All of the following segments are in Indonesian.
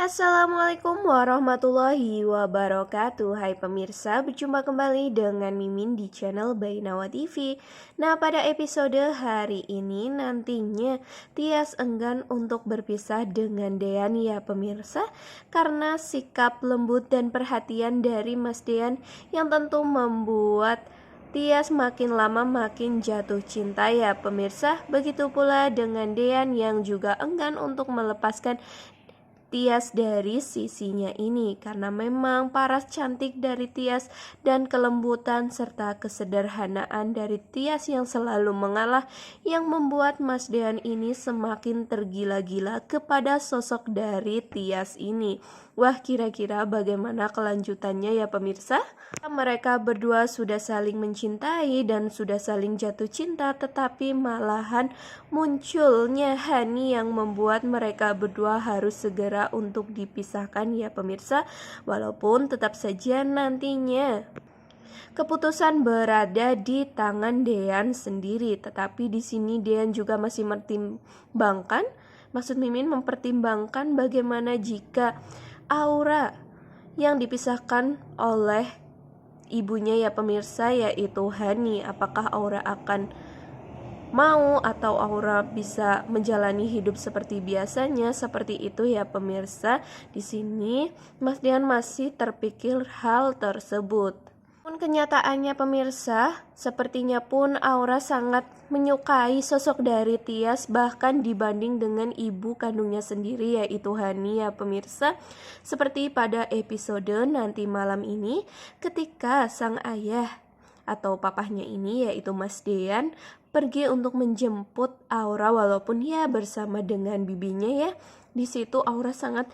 Assalamualaikum warahmatullahi wabarakatuh. Hai pemirsa, berjumpa kembali dengan Mimin di channel Bainawa TV. Nah, pada episode hari ini nantinya Tias enggan untuk berpisah dengan Dean ya pemirsa, karena sikap lembut dan perhatian dari Mas Dean yang tentu membuat Tias makin lama makin jatuh cinta ya pemirsa. Begitu pula dengan Dean yang juga enggan untuk melepaskan Tias dari sisinya ini, karena memang paras cantik dari Tias dan kelembutan serta kesederhanaan dari Tias yang selalu mengalah yang membuat Mas Dean ini semakin tergila-gila kepada sosok dari Tias ini. Wah, kira-kira bagaimana kelanjutannya ya pemirsa? Mereka berdua sudah saling mencintai dan sudah saling jatuh cinta, tetapi malahan munculnya Hani yang membuat mereka berdua harus segera untuk dipisahkan ya pemirsa. Walaupun tetap saja nantinya keputusan berada di tangan Dean sendiri, tetapi di sini Dean juga masih mempertimbangkan, maksud Mimin mempertimbangkan bagaimana jika Aura yang dipisahkan oleh ibunya ya pemirsa, yaitu Hani. Apakah Aura akan mau atau Aura bisa menjalani hidup seperti biasanya? Seperti itu ya pemirsa. Di sini Mas Dian masih terpikir hal tersebut. Pun kenyataannya pemirsa, sepertinya pun Aura sangat menyukai sosok dari Tias, bahkan dibanding dengan ibu kandungnya sendiri yaitu Hani ya pemirsa. Seperti pada episode nanti malam ini, ketika sang ayah atau papahnya ini yaitu Mas Dean pergi untuk menjemput Aura, walaupun ya bersama dengan bibinya ya. Di situ Aura sangat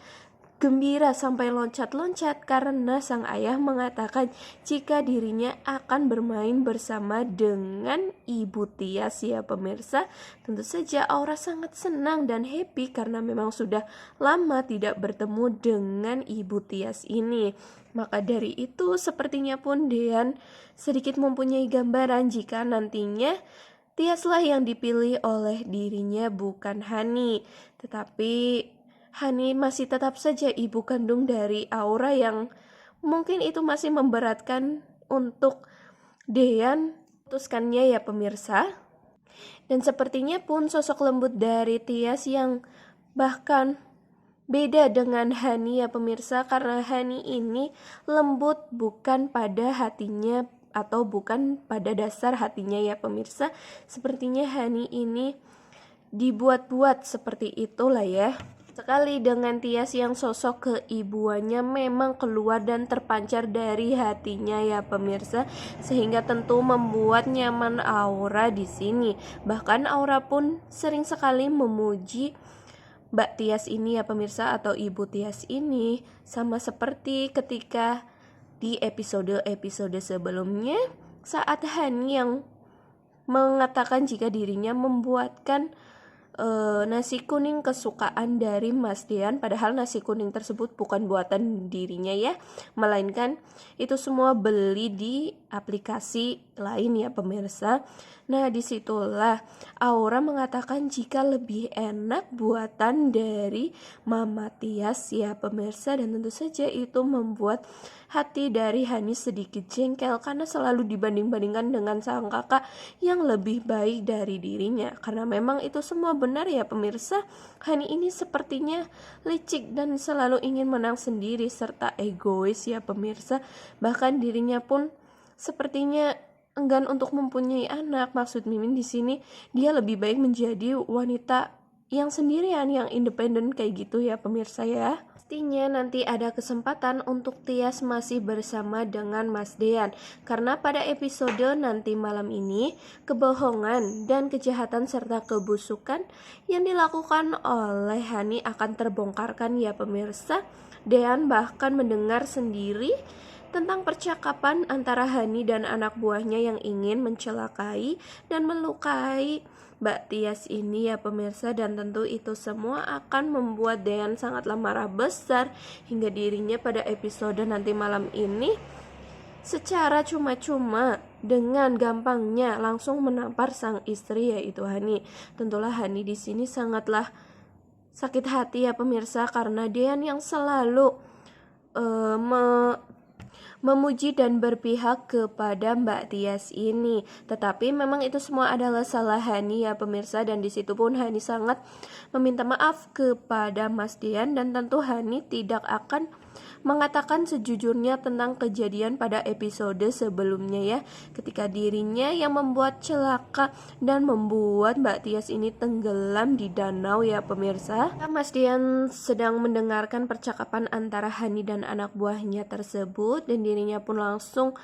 gembira sampai loncat-loncat karena sang ayah mengatakan jika dirinya akan bermain bersama dengan ibu Tias ya pemirsa. Tentu saja Aura sangat senang dan happy karena memang sudah lama tidak bertemu dengan ibu Tias ini. Maka dari itu sepertinya pun Dean sedikit mempunyai gambaran jika nantinya Tiaslah yang dipilih oleh dirinya, bukan Hani. Tetapi Hani masih tetap saja ibu kandung dari Aura yang mungkin itu masih memberatkan untuk Dean putuskannya ya pemirsa. Dan sepertinya pun sosok lembut dari Tias yang bahkan beda dengan Hani ya pemirsa, karena Hani ini lembut bukan pada hatinya atau bukan pada dasar hatinya ya pemirsa. Sepertinya Hani ini dibuat-buat seperti itulah ya. Sekali dengan Tias yang sosok keibuannya memang keluar dan terpancar dari hatinya ya pemirsa, sehingga tentu membuat nyaman Aura di sini. Bahkan Aura pun sering sekali memuji Mbak Tias ini ya pemirsa, atau Ibu Tias ini, sama seperti ketika di episode-episode sebelumnya saat Hani yang mengatakan jika dirinya membuatkan nasi kuning kesukaan dari Mas Dean, padahal nasi kuning tersebut bukan buatan dirinya ya, melainkan itu semua beli di aplikasi lain ya pemirsa. Nah, disitulah Aura mengatakan jika lebih enak buatan dari Mama Tias ya pemirsa, dan tentu saja itu membuat hati dari Hani sedikit jengkel karena selalu dibanding-bandingkan dengan sang kakak yang lebih baik dari dirinya. Karena memang itu semua benar ya pemirsa, Hani ini sepertinya licik dan selalu ingin menang sendiri serta egois ya pemirsa. Bahkan dirinya pun sepertinya enggan untuk mempunyai anak. Maksud Mimin di sini dia lebih baik menjadi wanita yang sendirian, yang independen kayak gitu ya pemirsa ya. Pastinya nanti ada kesempatan untuk Tias masih bersama dengan Mas Dean, karena pada episode nanti malam ini kebohongan dan kejahatan serta kebusukan yang dilakukan oleh Hani akan terbongkarkan ya pemirsa. Dean bahkan mendengar sendiri tentang percakapan antara Hani dan anak buahnya yang ingin mencelakai dan melukai Mbak Tias ini ya pemirsa, dan tentu itu semua akan membuat Dean sangatlah marah besar hingga dirinya pada episode nanti malam ini secara cuma-cuma dengan gampangnya langsung menampar sang istri yaitu Hani. Tentulah Hani di sini sangatlah sakit hati ya pemirsa, karena Dean yang selalu eh, me- memuji dan berpihak kepada Mbak Tias ini. Tetapi memang itu semua adalah salah Hani ya pemirsa, dan disitu pun Hani sangat meminta maaf kepada Mas Dean, dan tentu Hani tidak akan mengatakan sejujurnya tentang kejadian pada episode sebelumnya ya, ketika dirinya yang membuat celaka dan membuat Mbak Tias ini tenggelam di danau ya pemirsa. Mas Dian sedang mendengarkan percakapan antara Hani dan anak buahnya tersebut, dan dirinya pun langsung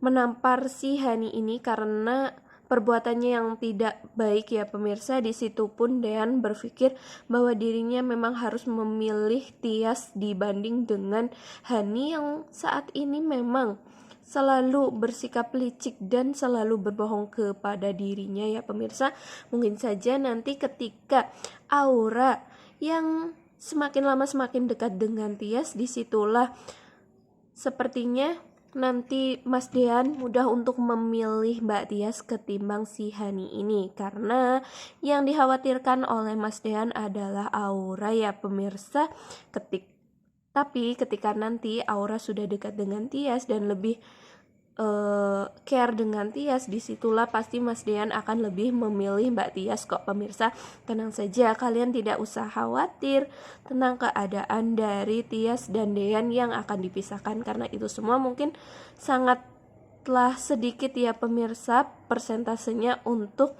menampar si Hani ini karena perbuatannya yang tidak baik ya pemirsa. Di situ pun Dean berpikir bahwa dirinya memang harus memilih Tias dibanding dengan Hani yang saat ini memang selalu bersikap licik dan selalu berbohong kepada dirinya ya pemirsa. Mungkin saja nanti ketika Aura yang semakin lama semakin dekat dengan Tias, disitulah sepertinya nanti Mas Dean mudah untuk memilih Mbak Tias ketimbang si Hani ini, karena yang dikhawatirkan oleh Mas Dean adalah Aura ya pemirsa. Tapi ketika nanti Aura sudah dekat dengan Tias dan lebih care dengan Tias, disitulah pasti Mas Dean akan lebih memilih Mbak Tias kok pemirsa. Tenang saja, kalian tidak usah khawatir tentang keadaan dari Tias dan Dean yang akan dipisahkan, karena itu semua mungkin sangatlah sedikit ya pemirsa persentasenya untuk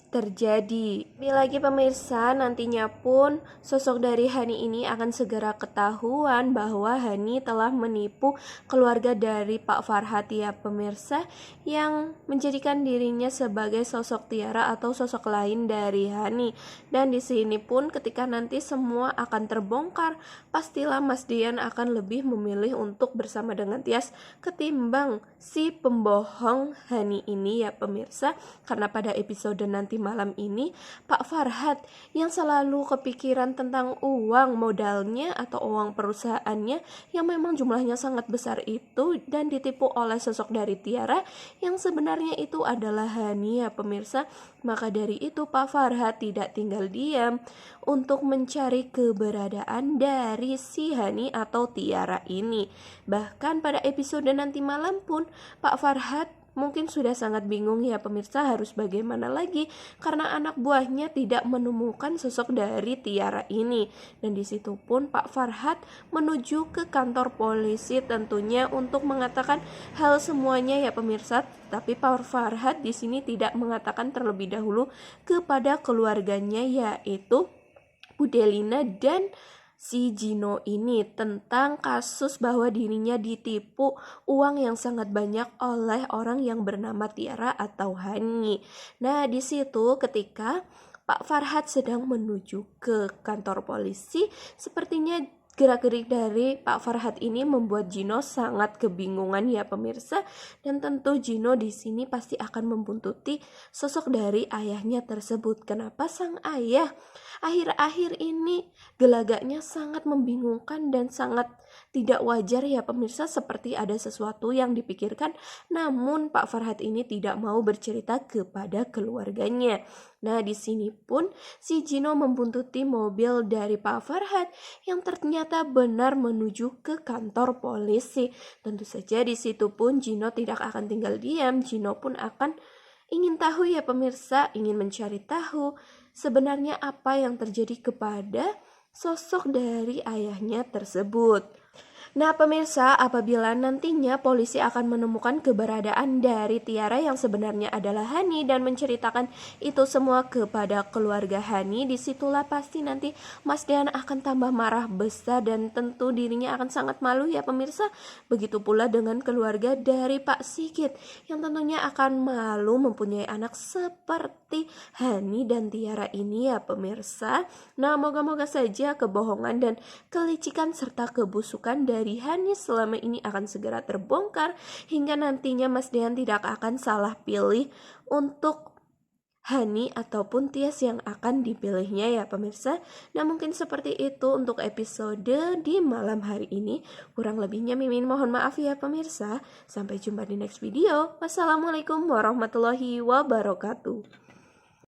terjadi. Ini lagi pemirsa, nantinya pun sosok dari Hani ini akan segera ketahuan bahwa Hani telah menipu keluarga dari Pak Farhat ya pemirsa, yang menjadikan dirinya sebagai sosok Tiara atau sosok lain dari Hani. Dan di sini pun ketika nanti semua akan terbongkar, pastilah Mas Dian akan lebih memilih untuk bersama dengan Tias ketimbang si pembohong Hani ini ya pemirsa. Karena pada episode nanti malam ini Pak Farhat yang selalu kepikiran tentang uang modalnya atau uang perusahaannya yang memang jumlahnya sangat besar itu, dan ditipu oleh sosok dari Tiara yang sebenarnya itu adalah Hani ya pemirsa. Maka dari itu Pak Farhat tidak tinggal diam untuk mencari keberadaan dari si Hani atau Tiara ini. Bahkan pada episode nanti malam pun Pak Farhat mungkin sudah sangat bingung ya pemirsa harus bagaimana lagi, karena anak buahnya tidak menemukan sosok dari Tiara ini. Dan disitu pun Pak Farhat menuju ke kantor polisi tentunya untuk mengatakan hal semuanya ya pemirsa. Tapi Pak Farhat di sini tidak mengatakan terlebih dahulu kepada keluarganya, yaitu Bu Delina dan si Gino ini, tentang kasus bahwa dirinya ditipu uang yang sangat banyak oleh orang yang bernama Tiara atau Hani. Nah, di situ ketika Pak Farhat sedang menuju ke kantor polisi, sepertinya gerak-gerik dari Pak Farhat ini membuat Gino sangat kebingungan ya pemirsa, dan tentu Gino di sini pasti akan membuntuti sosok dari ayahnya tersebut. Kenapa sang ayah akhir-akhir ini gelagaknya sangat membingungkan dan sangat tidak wajar ya pemirsa, seperti ada sesuatu yang dipikirkan, namun Pak Farhat ini tidak mau bercerita kepada keluarganya. Nah, di sini pun si Gino membuntuti mobil dari Pak Farhat yang ternyata benar menuju ke kantor polisi. Tentu saja di situ pun Gino tidak akan tinggal diam. Gino pun akan ingin tahu ya pemirsa, ingin mencari tahu sebenarnya apa yang terjadi kepada sosok dari ayahnya tersebut. Nah pemirsa, apabila nantinya polisi akan menemukan keberadaan dari Tiara yang sebenarnya adalah Hani dan menceritakan itu semua kepada keluarga Hani, disitulah pasti nanti Mas Dean akan tambah marah besar dan tentu dirinya akan sangat malu ya pemirsa. Begitu pula dengan keluarga dari Pak Sigit yang tentunya akan malu mempunyai anak seperti Hani dan Tiara ini ya pemirsa. Nah, moga-moga saja kebohongan dan kelicikan serta kebusukan dari Hani selama ini akan segera terbongkar, hingga nantinya Mas Dean tidak akan salah pilih untuk Hani ataupun Tias yang akan dipilihnya ya pemirsa. Nah, mungkin seperti itu untuk episode di malam hari ini. Kurang lebihnya Mimin mohon maaf ya pemirsa. Sampai jumpa di next video. Wassalamualaikum warahmatullahi wabarakatuh.